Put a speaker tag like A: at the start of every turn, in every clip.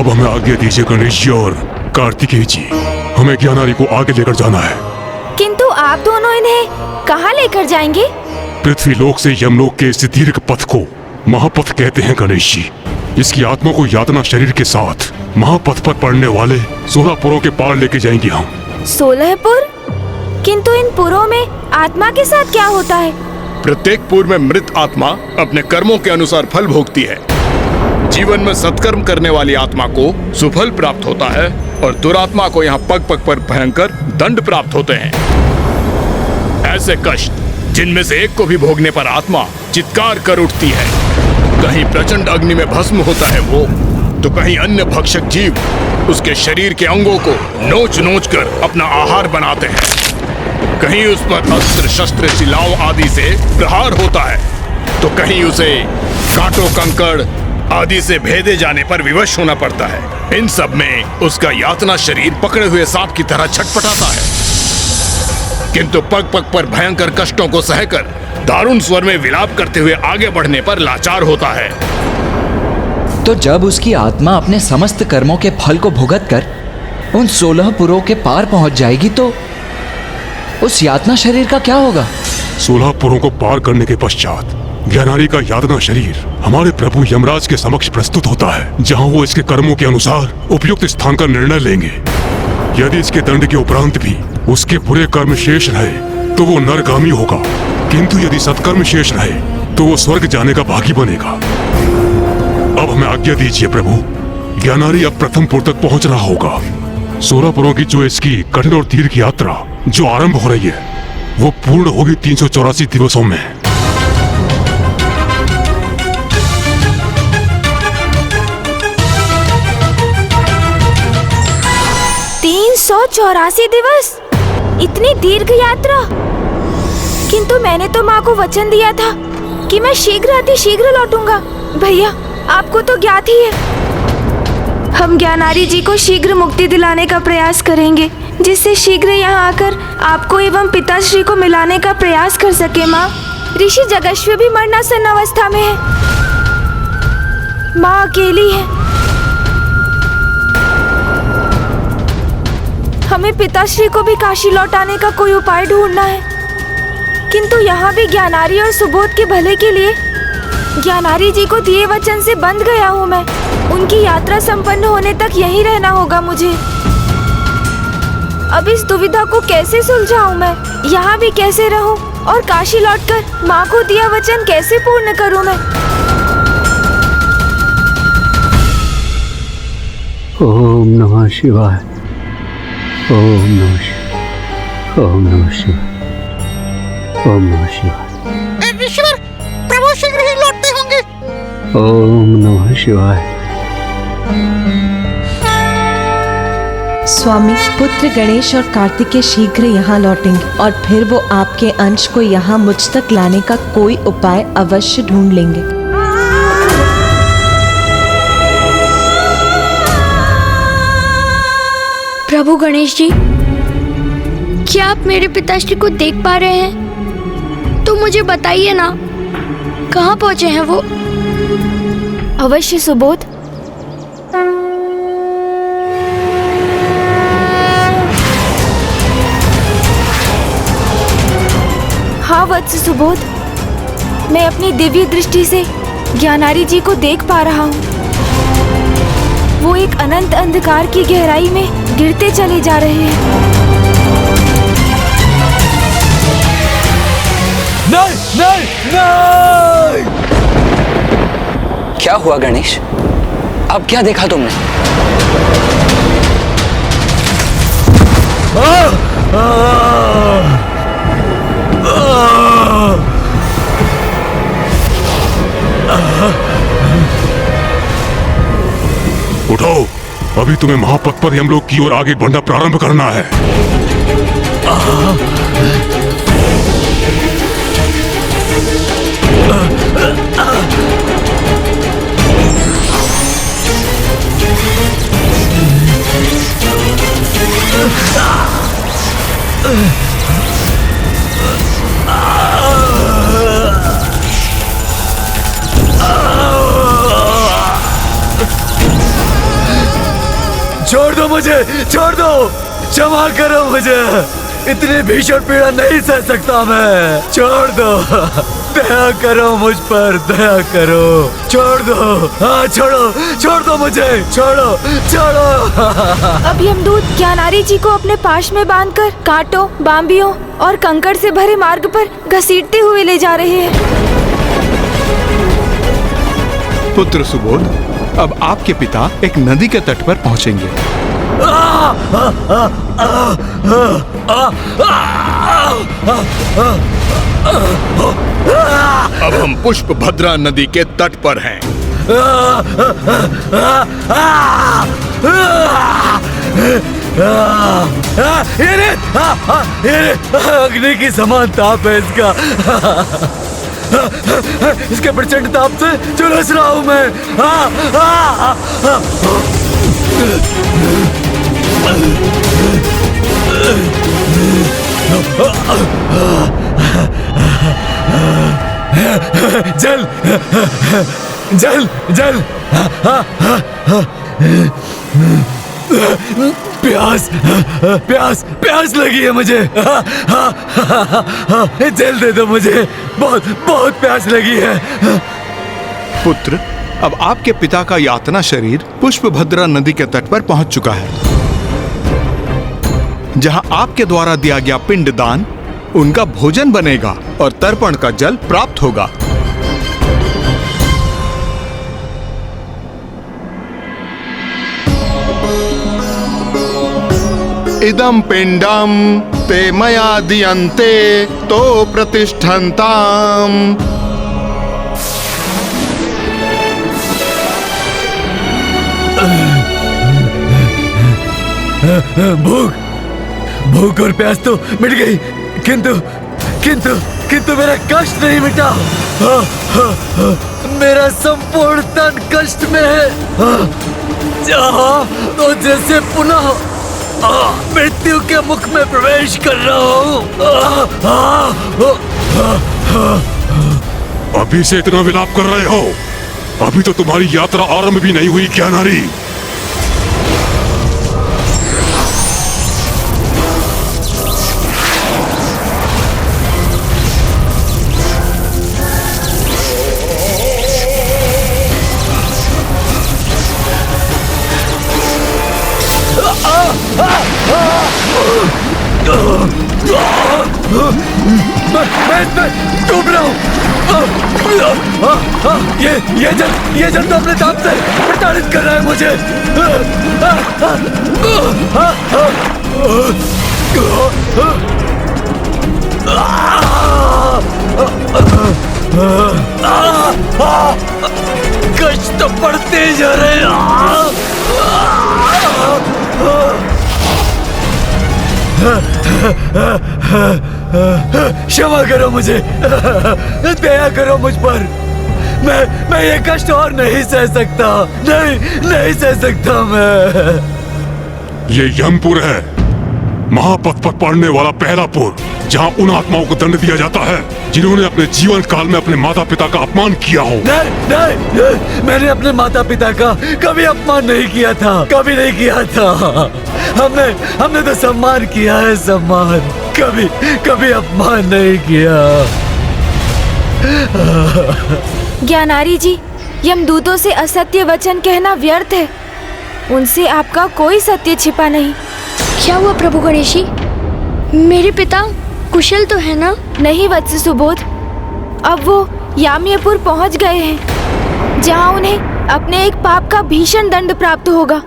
A: अब हमें आज्ञा दीजिए गणेश जी और कार्तिकेय जी, हमें ज्ञानारी को आगे लेकर जाना है।
B: किंतु आप दोनों इन्हें कहाँ लेकर जाएंगे?
A: पृथ्वी लोक से यमलोक के इस दीर्घ पथ को महापथ कहते हैं गणेश जी। इसकी आत्मा को यातना शरीर के साथ महापथ पर पड़ने वाले 16 पुरों के पार लेके जाएंगे हम।
B: 16 पुर? किंतु इन पुरों में आत्मा के साथ क्या होता है?
C: प्रत्येक पुर में मृत आत्मा अपने कर्मों के अनुसार फल भोगती है। जीवन में सत्कर्म करने वाली आत्मा को सुफल प्राप्त होता है और दुरात्मा को यहाँ पग पग पर भयंकर दंड प्राप्त होते हैं। ऐसे कष्ट जिनमें से एक को भी भोगने पर आत्मा चित्कार कर उठती है। कहीं प्रचंड अग्नि में भस्म होता है वो, तो कहीं अन्य भक्षक जीव उसके शरीर के अंगों को नोच नोच कर अपना आहार बनाते हैं। कहीं उस पर अस्त्र शस्त्र शिलाओं आदि से प्रहार होता है, तो कहीं उसे कांटों कंकड़ आदि से भेदे जाने पर विवश होना पड़ता है। इन सब में उसका यातना शरीर पकड़े हुए सांप की तरह छटपटाता है, किंतु पग पग पर भयंकर कष्टों को सहकर दारुण स्वर में विलाप करते हुए आगे बढ़ने पर लाचार होता है।
D: तो जब उसकी आत्मा अपने समस्त कर्मों के फल को भुगत कर उन 16 पुरों के पार पहुंच जाएगी, तो उस यातना शरीर का क्या होगा?
A: 16 पुरों को पार करने के पश्चात ज्ञानारी का यातना शरीर हमारे प्रभु यमराज के समक्ष प्रस्तुत होता है, जहां वो इसके कर्मों के अनुसार उपयुक्त स्थान का निर्णय लेंगे। यदि इसके दंड के उपरांत भी उसके बुरे कर्म शेष रहे तो वो नरगामी होगा, किंतु यदि सत्कर्म शेष रहे तो वो स्वर्ग जाने का भागी बनेगा। अब हमें आज्ञा दीजिए प्रभु, ज्ञानारी अब प्रथम पुर तक पहुंच रहा होगा। 16 पुरों की जो इसकी कठिन और दीर्घ यात्रा जो आरंभ हो रही है, वो पूर्ण होगी 384 दिवसों में।
B: 384 दिवस? इतनी दीर्घ यात्रा? किंतु मैंने तो माँ को वचन दिया था कि मैं शीघ्र अतिशीघ्र लौटूंगा। भैया, आपको तो ज्ञात ही है, हम ज्ञानारी जी को शीघ्र मुक्ति दिलाने का प्रयास करेंगे, जिससे शीघ्र यहाँ आकर आपको एवं पिताश्री को मिलाने का प्रयास कर सके। माँ, ऋषि जगश्व भी मरणासन अवस्था में है, माँ अकेली है। हमें पिताश्री को भी काशी लौटाने का कोई उपाय ढूंढना है, किंतु यहाँ भी ज्ञानारी और सुबोध के भले के लिए ज्ञानारी जी को दिए वचन से बंध गया हूँ मैं। उनकी यात्रा संपन्न होने तक यहीं रहना होगा मुझे। अब इस दुविधा को कैसे सुलझाऊं मैं? यहाँ भी कैसे रहूं और काशी लौटकर माँ को दिया वचन कैसे पूर्ण करूं मैं?
E: ओम नमः शिवाय, ओम नमः शिवाय, ओम नमः शिवाय, ओम नमः शिवाय।
F: ईश्वर, प्रभु शीघ्र ही लौटते होंगे।
E: ओम नमः शिवाय।
G: स्वामी, पुत्र गणेश और कार्तिकेय शीघ्र यहाँ लौटेंगे और फिर वो आपके अंश को यहाँ मुझ तक लाने का कोई उपाय अवश्य ढूंढ लेंगे।
H: प्रभु गणेश जी, क्या आप मेरे पिताश्री को देख पा रहे हैं? तो मुझे बताइए ना, कहाँ पहुँचे हैं वो?
B: अवश्य सुबोध। हाँ वत्स सुबोध, मैं अपनी दिव्य दृष्टि से ज्ञानारी जी को देख पा रहा हूँ। वो एक अनंत अंधकार की गहराई में गिरते चले जा रहे हैं।
D: नहीं, नहीं, नहीं! क्या हुआ गणेश? अब क्या देखा तुमने?
A: उठो, अभी तुम्हें महापथ पर यमलोक की ओर आगे बढ़ना प्रारंभ करना है।
I: छोड़ दो मुझे, छोड़ दो, क्षमा करो मुझे, इतनी भीषण पीड़ा नहीं सह सकता मैं, छोड़ दो, दया करो मुझ पर, दया करो, छोड़ दो, हाँ छोड़ो, छोड़ दो मुझे, छोड़ो, छोड़ो।
B: अब यमदूत ज्ञानारी जी को अपने पाश में बांधकर कांटों, बांबियों और कंकड़ से भरे मार्ग पर घसीटते हुए ले जा रहे हैं।
C: पुत्र सुबोध, अब आपके पिता एक नदी के तट पर पहुंचेंगे। अब हम पुष्पभद्रा नदी के तट पर हैं।
I: अग्नि की समान ताप है इसका, इसके प्रचंड ताप से झुलस रहा हूं मैं। जल, जल, जल, प्यास, प्यास, प्यास लगी है मुझे, जल दे दो मुझे, बहुत बहुत प्यास लगी है।
C: पुत्र, अब आपके पिता का यातना शरीर पुष्पभद्रा नदी के तट पर पहुंच चुका है, जहां आपके द्वारा दिया गया पिंडदान उनका भोजन बनेगा और तर्पण का जल प्राप्त होगा। इदं पिंडम ते मया दीयन्ते तो प्रतिष्ठन्ताम्।
I: भूख, भूख और प्यास तो मिट गई, किंतु किंतु किंतु मेरा कष्ट नहीं मिटा। मेरा संपूर्ण तन कष्ट में है, तो जैसे पुनः मृत्यु के मुख में प्रवेश कर रहा हूँ।
A: अभी से इतना विलाप कर रहे हो? अभी तो तुम्हारी यात्रा आरंभ भी नहीं हुई ज्ञानारी।
I: मैं डूब रहा हूँ। ये जल तो अपने ताप से प्रताड़ित कर रहा है मुझे। कष्ट तो बढ़ते जा रहे हैं। क्षमा करो मुझे, दया करो मुझ पर। मैं ये कष्ट और नहीं सह सकता, नहीं सह सकता मैं।
A: ये यमपुर है, महापथ पर पड़ने वाला पहला पुर, जहाँ उन आत्माओं को दंड दिया जाता है जिन्होंने अपने जीवन काल में अपने माता पिता का अपमान किया हो।
I: नहीं, मैंने अपने माता पिता का कभी अपमान नहीं किया था, कभी नहीं किया था। हमने तो सम्मान किया है, सम्मान, कभी अपमान नहीं किया।
B: ज्ञानारी जी, यमदूतों से असत्य वचन कहना व्यर्थ है, उनसे आपका कोई सत्य छिपा नहीं।
H: क्या हुआ प्रभु गणेश जी? मेरे पिता कुशल तो है ना?
B: नहीं वत्स सुबोध, अब वो याम्यपुर पहुंच गए हैं, जहां उन्हें अपने एक पाप का भीषण दंड प्राप्त होगा।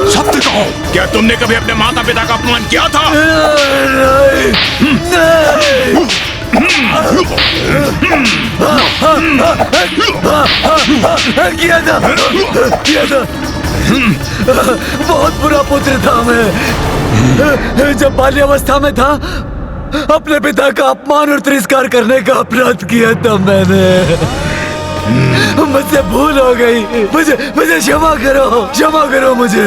A: सत्य कहो,
C: क्या तुमने कभी अपने माता पिता का अपमान किया था?
I: किया था। बहुत बुरा पुत्र था मैं। जब बाल्यावस्था में था, अपने पिता का अपमान और तिरस्कार करने का अपराध किया था मैंने। मुझसे भूल हो गई। मुझे क्षमा करो मुझे।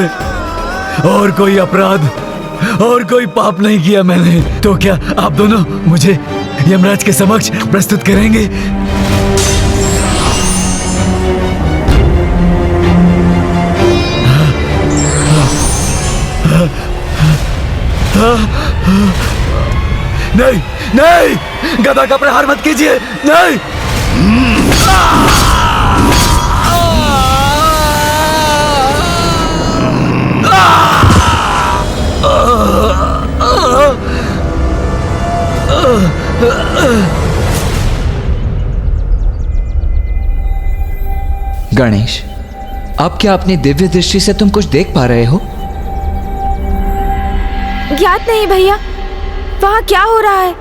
I: और कोई अपराध और कोई पाप नहीं किया मैंने। तो क्या आप दोनों मुझे यमराज के समक्ष प्रस्तुत करेंगे? नहीं नहीं, गदा का प्रहार मत कीजिए। नहीं।
D: गणेश, आप क्या अपनी दिव्य दृष्टि से तुम कुछ देख पा रहे हो?
B: ज्ञात नहीं भैया, वहाँ क्या हो रहा है?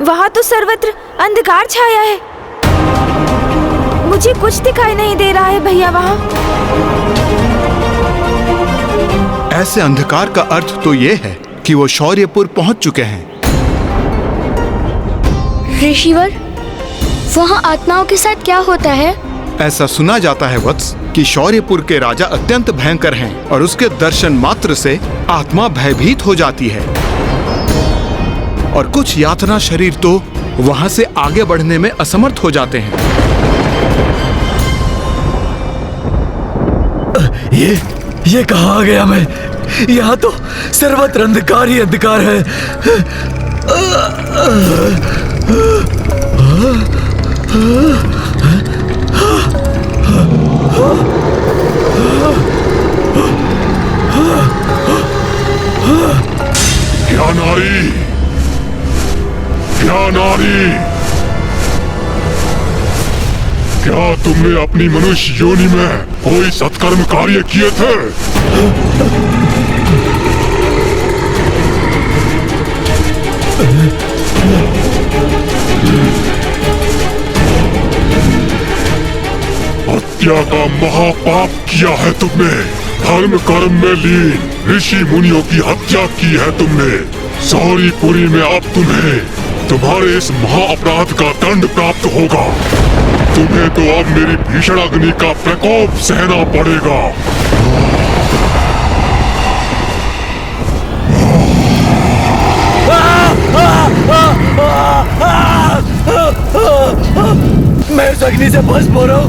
B: वहाँ तो सर्वत्र अंधकार छाया है। मुझे कुछ दिखाई नहीं दे रहा है भैया वहाँ।
C: ऐसे अंधकार का अर्थ तो ये है कि वो शौर्यपुर पहुंच चुके हैं।
H: ऋषिवर, वहाँ आत्माओं के साथ क्या होता है?
C: ऐसा सुना जाता है वत्स कि शौर्यपुर के राजा अत्यंत भयंकर हैं और उसके दर्शन मात्र से आत्मा भयभीत हो जाती है और कुछ यातना शरीर तो वहां से आगे बढ़ने में असमर्थ हो जाते हैं।
I: ये कहाँ आ गया मैं? यहाँ तो सर्वत्र अंधकार ही अंधकार है।
A: क्या नारी, क्या नारी, क्या तुमने अपनी मनुष्य योनि में कोई सत्कर्म कार्य किए थे? हत्या का महापाप किया है तुमने। धर्म कर्म में लीन ऋषि मुनियों की हत्या की है तुमने। शौर्यपुरी में अब तुम्हारे इस महाअपराध का दंड प्राप्त होगा। तुम्हें तो अब मेरी भीषण अग्नि का प्रकोप सहना पड़ेगा।
I: मैं इस अग्नि से भस्म हो रहा हूँ।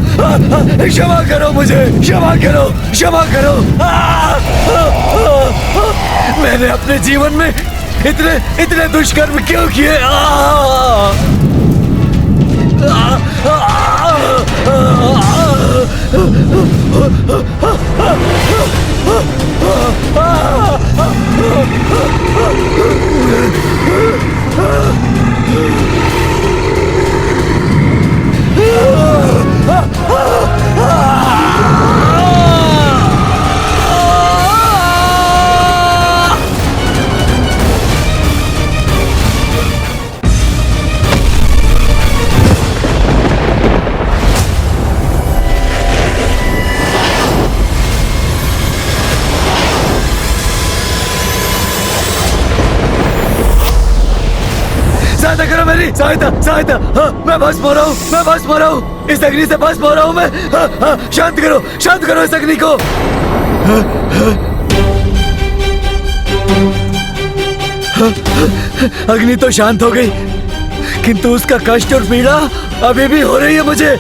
I: क्षमा करो मुझे, क्षमा करो, क्षमा करो। मैंने अपने जीवन में इतने दुष्कर्म क्यों किए? सहायता करो मेरी, सहायता। हाँ, मैं भस्म हो रहा हूँ, इस अग्नि से भस्म हो रहा हूँ मैं। हाँ, शांत करो इस अग्नि को। अग्नि तो शांत हो गई, किंतु उसका कष्ट और पीड़ा अभी भी हो रही है मुझे।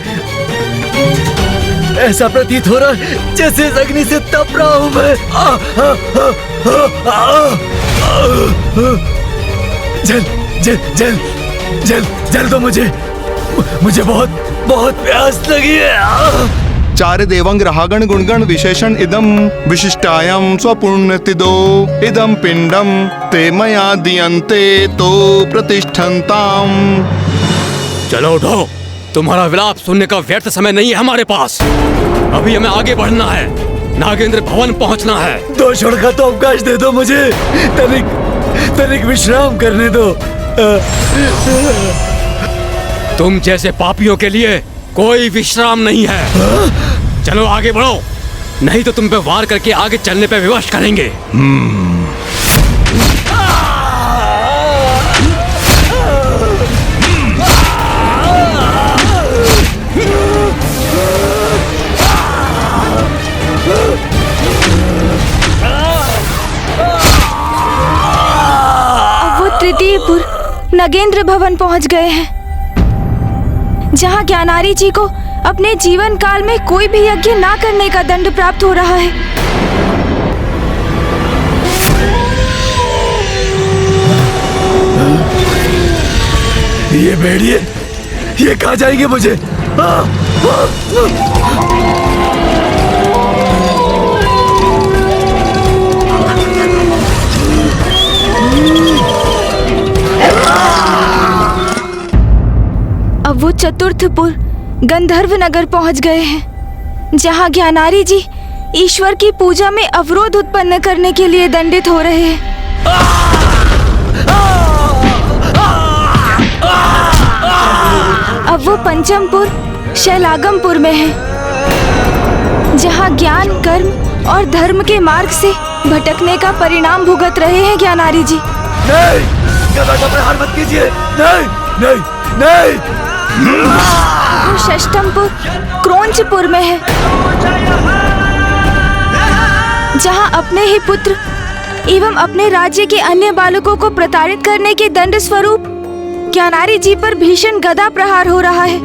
I: ऐसा प्रतीत हो रहा है जैसे इस अग्नि से तप रहा हूँ मैं। जल दो मुझे बहुत प्यास लगी है।
C: चार देवंग रागण गुणगण विशेषण इदम विशिष्टायाम स्वपुण्यतिदो इदम पिंडम ते मया दियन्ते तो प्रतिष्ठन्ताम।
J: चलो उठो, तुम्हारा विलाप सुनने का व्यर्थ समय नहीं है हमारे पास। अभी हमें आगे बढ़ना है, नागेंद्र भवन पहुंचना है।
I: 2 क्षण का तो अवकाश दे दो मुझे, तनिक विश्राम करने दो।
J: तुम जैसे पापियों के लिए कोई विश्राम नहीं है। चलो आगे बढ़ो, नहीं तो तुम पे वार करके आगे चलने पे विवश करेंगे।
B: नागेंद्र भवन पहुंच गए हैं, जहां ज्ञानारी जी को अपने जीवन काल में कोई भी यज्ञ ना करने का दंड प्राप्त हो रहा है।
I: ये भेड़िए, ये कहाँ जाएंगे मुझे?
B: अब वो चतुर्थपुर गंधर्व नगर पहुंच गए हैं, जहां ज्ञानारी जी ईश्वर की पूजा में अवरोध उत्पन्न करने के लिए दंडित हो रहे हैं। अब वो पंचमपुर शैलागमपुर में है, जहां ज्ञान, कर्म और धर्म के मार्ग से भटकने का परिणाम भुगत रहे हैं ज्ञानारी जी।
I: नहीं, गदा का प्रहार मत कीजिए। नहीं, नहीं, नहीं।
B: वो षष्ठमपुर क्रोंचपुर में है, जहां अपने ही पुत्र एवं अपने राज्य के अन्य बालकों को प्रताड़ित करने के दंड स्वरूप ज्ञानारी जी पर भीषण गदा प्रहार हो रहा है।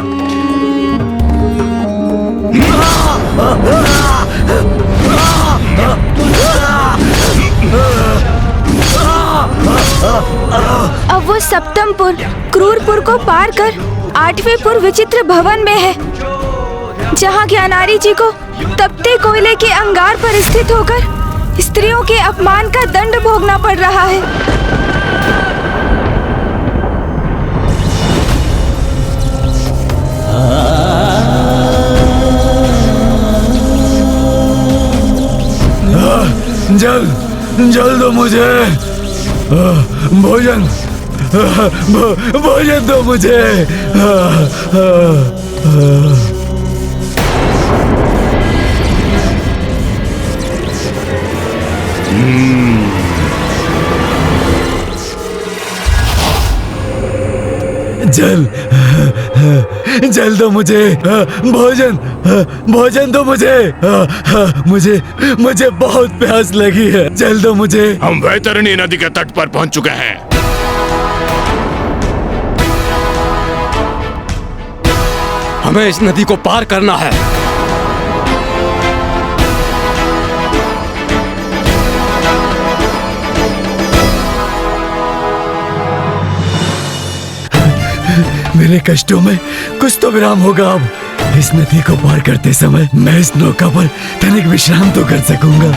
B: अब वो सप्तमपुर क्रूरपुर को पार कर 8वें पुर विचित्र भवन में है, जहां ज्ञानारी जी को तपते कोयले के अंगार पर स्थित होकर स्त्रियों के अपमान का दंड भोगना पड़ रहा है।
I: जल, जल दो मुझे। भोजन, भोजन दो मुझे। जल, जल दो मुझे। भोजन, भोजन दो मुझे। मुझे बहुत प्यास लगी है, जल दो मुझे।
C: हम वैतरणी नदी के तट पर पहुंच चुके हैं।
J: हमें इस नदी को पार करना है।
I: मेरे कष्टों में कुछ तो विराम होगा। अब इस नदी को पार करते समय मैं इस नौका पर तनिक विश्राम तो कर सकूंगा।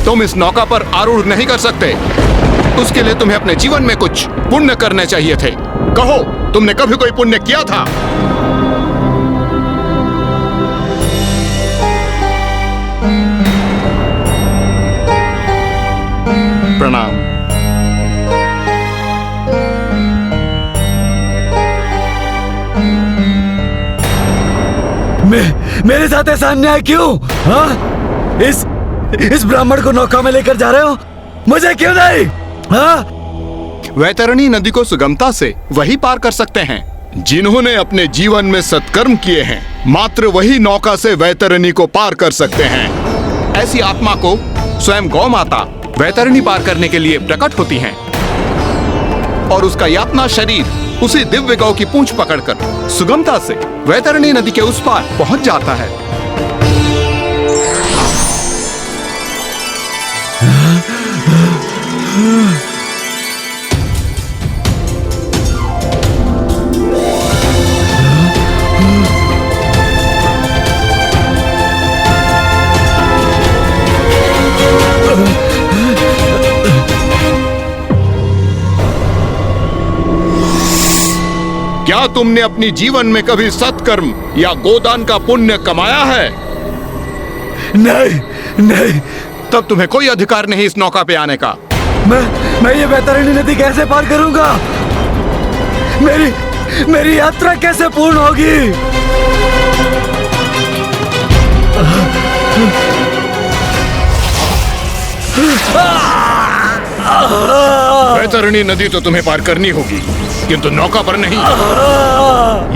C: तुम इस नौका पर आरूढ़ नहीं कर सकते। उसके लिए तुम्हें अपने जीवन में कुछ पुण्य करने चाहिए थे। कहो, तुमने कभी कोई पुण्य किया था? प्रणाम।
I: मेरे साथ ऐसा अन्याय क्यों? हाँ? इस ब्राह्मण को नौका में लेकर जा रहे हो, मुझे क्यों नहीं? हाँ?
C: वैतरणी नदी को सुगमता से वही पार कर सकते हैं जिन्होंने अपने जीवन में सत्कर्म किए हैं। मात्र वही नौका से वैतरणी को पार कर सकते हैं। ऐसी आत्मा को स्वयं गौ माता वैतरणी पार करने के लिए प्रकट होती हैं और उसका यातना शरीर उसी दिव्य गौ की पूंछ पकड़कर सुगमता से वैतरणी नदी के उस पार पहुंच जाता है। क्या तुमने अपनी जीवन में कभी सत्कर्म या गोदान का पुण्य कमाया है?
I: नहीं, नहीं।
C: तब तुम्हें कोई अधिकार नहीं इस नौका पे आने का।
I: मैं ये वैतरणी नदी कैसे पार करूंगा? मेरी यात्रा कैसे पूर्ण होगी?
C: वैतरणी नदी तो तुम्हें पार करनी होगी, किंतु नौका पर नहीं।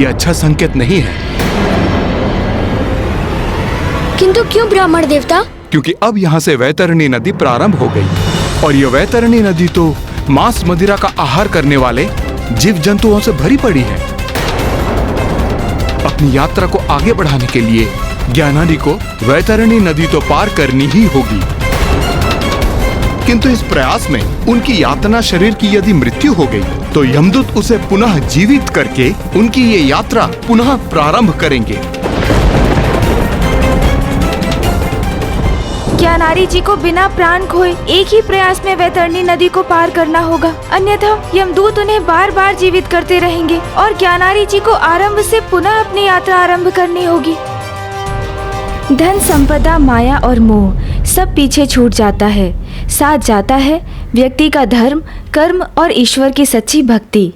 C: यह अच्छा संकेत नहीं है।
H: किंतु क्यों ब्राह्मण देवता?
C: क्योंकि अब यहाँ से वैतरणी नदी प्रारंभ हो गई, और यह वैतरणी नदी तो मांस मदिरा का आहार करने वाले जीव जंतुओं से भरी पड़ी है। अपनी यात्रा को आगे बढ़ाने के लिए ज्ञानारी को वैतरणी नदी तो पार करनी ही होगी, किंतु इस प्रयास में उनकी यातना शरीर की यदि मृत्यु हो गई तो यमदूत उसे पुनः जीवित करके उनकी ये यात्रा पुनः प्रारंभ करेंगे।
B: ज्ञानारी जी को बिना प्राण खोए एक ही प्रयास में वैतरणी नदी को पार करना होगा, अन्यथा यमदूत उन्हें बार बार जीवित करते रहेंगे और ज्ञानारी जी को आरंभ से पुनः अपनी यात्रा आरंभ करनी होगी। धन संपदा, माया और मोह सब पीछे छूट जाता है, साथ जाता है व्यक्ति का धर्म, कर्म और ईश्वर की सच्ची भक्ति।